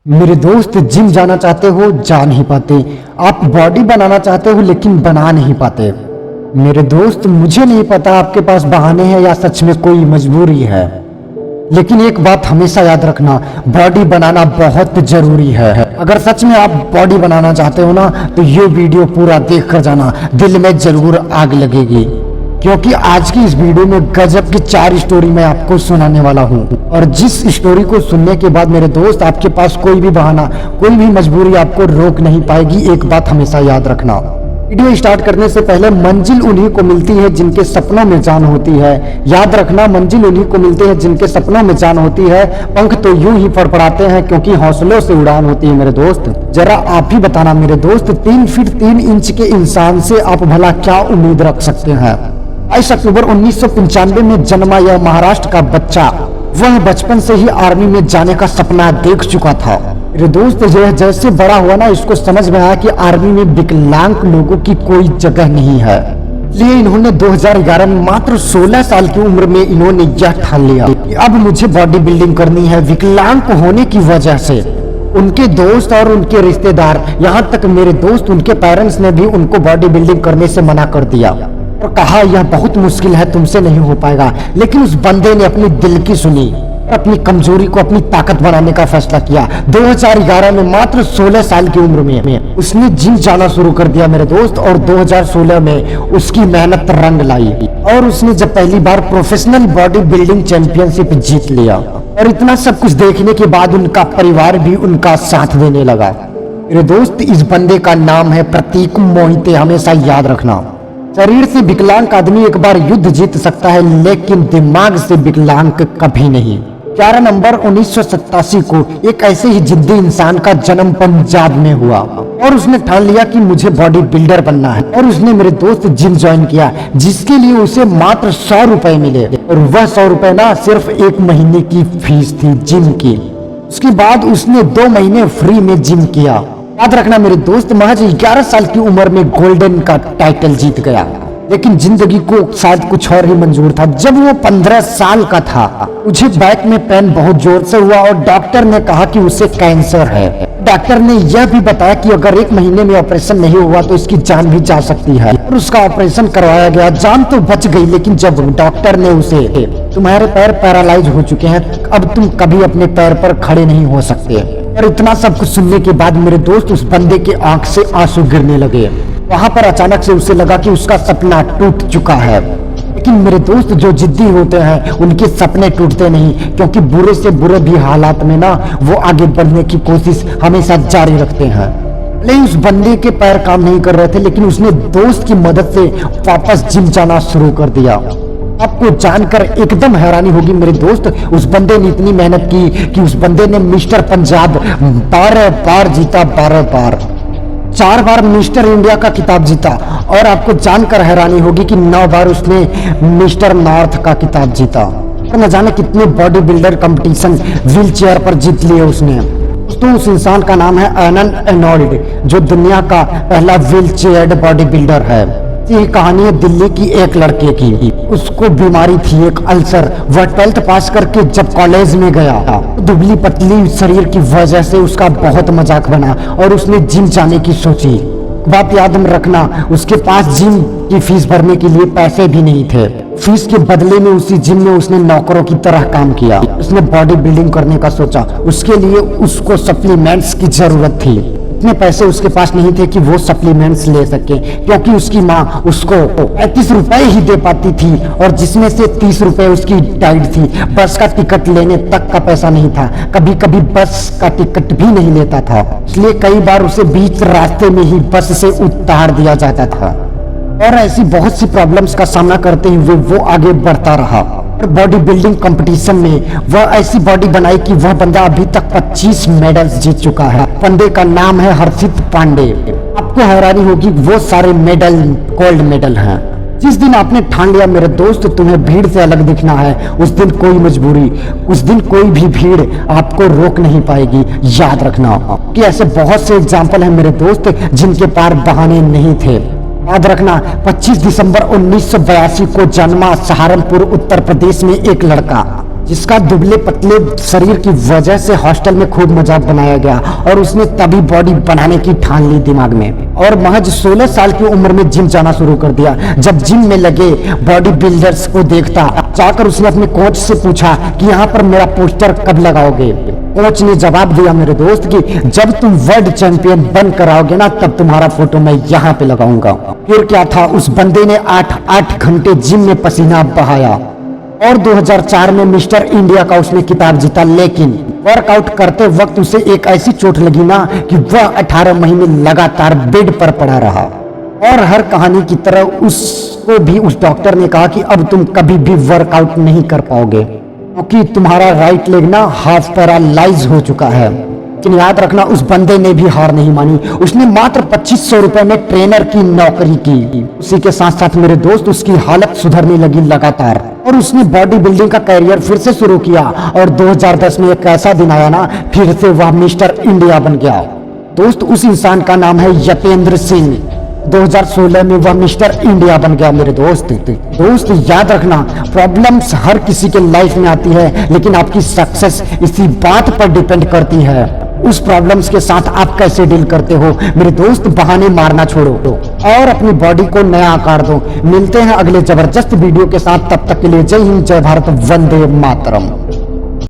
मेरे दोस्त, जिम जाना चाहते हो जा नहीं पाते। आप बॉडी बनाना चाहते हो लेकिन बना नहीं पाते। मेरे दोस्त, मुझे नहीं पता आपके पास बहाने हैं या सच में कोई मजबूरी है, लेकिन एक बात हमेशा याद रखना, बॉडी बनाना बहुत जरूरी है। अगर सच में आप बॉडी बनाना चाहते हो ना, तो ये वीडियो पूरा देख कर जाना, दिल में जरूर आग लगेगी, क्योंकि आज की इस वीडियो में गजब की 4 स्टोरी मैं आपको सुनाने वाला हूँ। और जिस स्टोरी को सुनने के बाद मेरे दोस्त, आपके पास कोई भी बहाना, कोई भी मजबूरी आपको रोक नहीं पाएगी। एक बात हमेशा याद रखना। वीडियो स्टार्ट करने से पहले, मंजिल उन्हीं को मिलती है जिनके सपनों में जान होती है। याद रखना, मंजिल उन्हीं को मिलती है जिनके सपनों में जान होती है। पंख तो यूं ही फड़फड़ाते हैं क्योंकि हौसलों से उड़ान होती है। मेरे दोस्त, जरा आप ही बताना मेरे दोस्त, 3 फीट 3 इंच के इंसान से आप भला क्या उम्मीद रख सकते हैं? 22 अक्टूबर 1995 में जन्मा यह महाराष्ट्र का बच्चा, वह बचपन से ही आर्मी में जाने का सपना देख चुका था। मेरे दोस्त, यह जैसे बड़ा हुआ ना, इसको समझ में आया कि आर्मी में विकलांग लोगों की कोई जगह नहीं है। इसलिए इन्होंने 2011 में मात्र 16 साल की उम्र में इन्होंने यह ठान लिया कि अब मुझे बॉडी बिल्डिंग करनी है। विकलांग होने की वजह से उनके दोस्त और उनके रिश्तेदार, यहाँ तक मेरे दोस्त, उनके पेरेंट्स ने भी उनको बॉडी बिल्डिंग करने से मना कर दिया और कहा यह बहुत मुश्किल है, तुमसे नहीं हो पाएगा। लेकिन उस बंदे ने अपनी दिल की सुनी, अपनी कमजोरी को अपनी ताकत बनाने का फैसला किया। 2011 में मात्र 16 साल की उम्र में उसने जिम जाना शुरू कर दिया मेरे दोस्त, और 2016 में उसकी मेहनत रंग लाई और उसने जब पहली बार प्रोफेशनल बॉडी बिल्डिंग चैंपियनशिप जीत लिया। और इतना सब कुछ देखने के बाद उनका परिवार भी उनका साथ देने लगा। मेरे दोस्त, इस बंदे का नाम है प्रतीक मोहिते। हमेशा याद रखना, शरीर से विकलांग आदमी एक बार युद्ध जीत सकता है, लेकिन दिमाग से विकलांग कभी नहीं। 11 नवंबर 1987 को एक ऐसे ही जिद्दी इंसान का जन्म पंजाब में हुआ और उसने ठान लिया कि मुझे बॉडी बिल्डर बनना है। और उसने मेरे दोस्त जिम ज्वाइन किया, जिसके लिए उसे मात्र 100 रुपए मिले। और वह 100 रुपए ना सिर्फ 1 महीने की फीस थी जिम की। उसके बाद उसने 2 महीने फ्री में जिम किया। याद रखना मेरे दोस्त, महज 11 साल की उम्र में गोल्डन का टाइटल जीत गया। लेकिन जिंदगी को शायद कुछ और ही मंजूर था। जब वो 15 साल का था, मुझे बैक में पेन बहुत जोर से हुआ और डॉक्टर ने कहा कि उसे कैंसर है। डॉक्टर ने यह भी बताया कि अगर 1 महीने में ऑपरेशन नहीं हुआ तो इसकी जान भी जा सकती है। और उसका ऑपरेशन करवाया गया, जान तो बच गई, लेकिन जब डॉक्टर ने उसे, तुम्हारे पैर पैरालाइज हो चुके हैं, अब तुम कभी अपने पैर पर खड़े नहीं हो सकते। और इतना सब कुछ सुनने के बाद मेरे दोस्त, उस बंदे के आंख से आंसू गिरने लगे। वहां पर अचानक से उसे लगा कि उसका सपना टूट चुका है। लेकिन मेरे दोस्त, जो जिद्दी होते हैं उनके सपने टूटते नहीं, क्योंकि बुरे से बुरे भी हालात में ना वो आगे बढ़ने की कोशिश हमेशा जारी रखते हैं। लेकिन उस बंदे के पैर काम नहीं कर रहे थे, लेकिन उसने दोस्त की मदद से वापस जिम जाना शुरू कर दिया। आपको जानकर एकदम हैरानी होगी मेरे दोस्त, उस बंदे ने इतनी मेहनत की कि उस बंदे ने मिस्टर पंजाब 12 बार जीता, 12 बार, 4 बार मिस्टर इंडिया का खिताब जीता। और आपको जानकर हैरानी होगी कि 9 बार उसने मिस्टर नॉर्थ का खिताब जीता। और न जाने कितने body builder competition wheel chair पर जीत लिए उसने। दोस्तों, उस इंसान का नाम है एलन एनोल्ड, जो दुनिया का पहला व्हील चेयर बॉडी बिल्डर है। ये कहानी है दिल्ली की एक लड़के की। उसको बीमारी थी, एक अल्सर। वह 12th पास करके जब कॉलेज में गया, दुबली पतली शरीर की वजह से उसका बहुत मजाक बना और उसने जिम जाने की सोची। बात याद में रखना, उसके पास जिम की फीस भरने के लिए पैसे भी नहीं थे। फीस के बदले में उसी जिम में उसने नौकरों की तरह काम किया। उसने बॉडी बिल्डिंग करने का सोचा। उसके लिए उसको सप्लीमेंट्स की जरूरत थी। इतने पैसे उसके पास नहीं थे कि वो सप्लीमेंट्स ले सके, क्योंकि उसकी माँ उसको 35 रुपए ही दे पाती थी, और जिसमें से 30 रुपए उसकी डाइट थी। बस का टिकट लेने तक का पैसा नहीं था, कभी कभी बस का टिकट भी नहीं लेता था। इसलिए कई बार उसे बीच रास्ते में ही बस से उतार दिया जाता था। और ऐसी बहुत सी प्रॉब्लम्स का सामना करते हुए वो आगे बढ़ता रहा। बॉडी बिल्डिंग कंपटीशन में वह ऐसी बॉडी बनाई कि वह बंदा अभी तक 25 मेडल्स जीत चुका है। बंदे का नाम है हर्षित पांडे। आपको हैरानी होगी, वो सारे मेडल गोल्ड मेडल हैं। जिस दिन आपने ठान लिया मेरे दोस्त तुम्हें भीड़ से अलग दिखना है, उस दिन कोई मजबूरी, उस दिन कोई भी भीड़ आपको रोक नहीं पाएगी। याद रखना कि ऐसे बहुत से एग्जाम्पल हैं मेरे दोस्त जिनके पार बहाने नहीं थे। याद रखना, 25 दिसंबर 1982 को जन्मा सहारनपुर उत्तर प्रदेश में एक लड़का। जिसका दुबले पतले शरीर की वजह से हॉस्टल में खूब मजाक बनाया गया और उसने तभी बॉडी बनाने की ठान ली दिमाग में और महज 16 साल की उम्र में जिम जाना शुरू कर दिया। जब जिम में लगे बॉडी बिल्डर्स को देखता, जाकर उसने अपने कोच से पूछा कि यहाँ पर मेरा पोस्टर कब लगाओगे। कोच ने जवाब दिया मेरे दोस्त कि जब तुम वर्ल्ड चैंपियन बन कर आओगे ना, तब तुम्हारा फोटो मैं यहाँ पे लगाऊंगा। फिर क्या था, उस बंदे ने 8 घंटे जिम में पसीना बहाया और 2004 में मिस्टर इंडिया का उसने खिताब जीता। लेकिन वर्कआउट करते वक्त उसे एक ऐसी चोट लगी ना कि वह 18 महीने लगातार बेड पर पड़ा रहा और हर कहानी की तरह उसको भी उस डॉक्टर ने कहा कि अब तुम कभी भी वर्कआउट नहीं कर पाओगे क्योंकि तुम्हारा राइट लेग ना हाफ पैरालाइज हो चुका है। लेकिन याद रखना, उस बंदे ने भी हार नहीं मानी। उसने मात्र 2500 रुपए में ट्रेनर की नौकरी की। उसी के साथ साथ मेरे दोस्त उसकी हालत सुधरने लगी लगातार और उसने बॉडी बिल्डिंग का करियर फिर से शुरू किया और 2010 में एक ऐसा दिन आया ना, फिर से वह मिस्टर इंडिया बन गया। दोस्त, उस इंसान का नाम है यतेंद्र सिंह। 2016 में वह मिस्टर इंडिया बन गया मेरे दोस्त। याद रखना, प्रॉब्लम्स हर किसी के लाइफ में आती है, लेकिन आपकी सक्सेस इसी बात पर डिपेंड करती है, उस प्रॉब्लम्स के साथ आप कैसे डील करते हो। मेरे दोस्त, बहाने मारना छोड़ो और अपनी बॉडी को नया आकार दो। मिलते हैं अगले जबरदस्त वीडियो के साथ, तब तक के लिए जय हिंद, जय भारत, वंदे मातरम।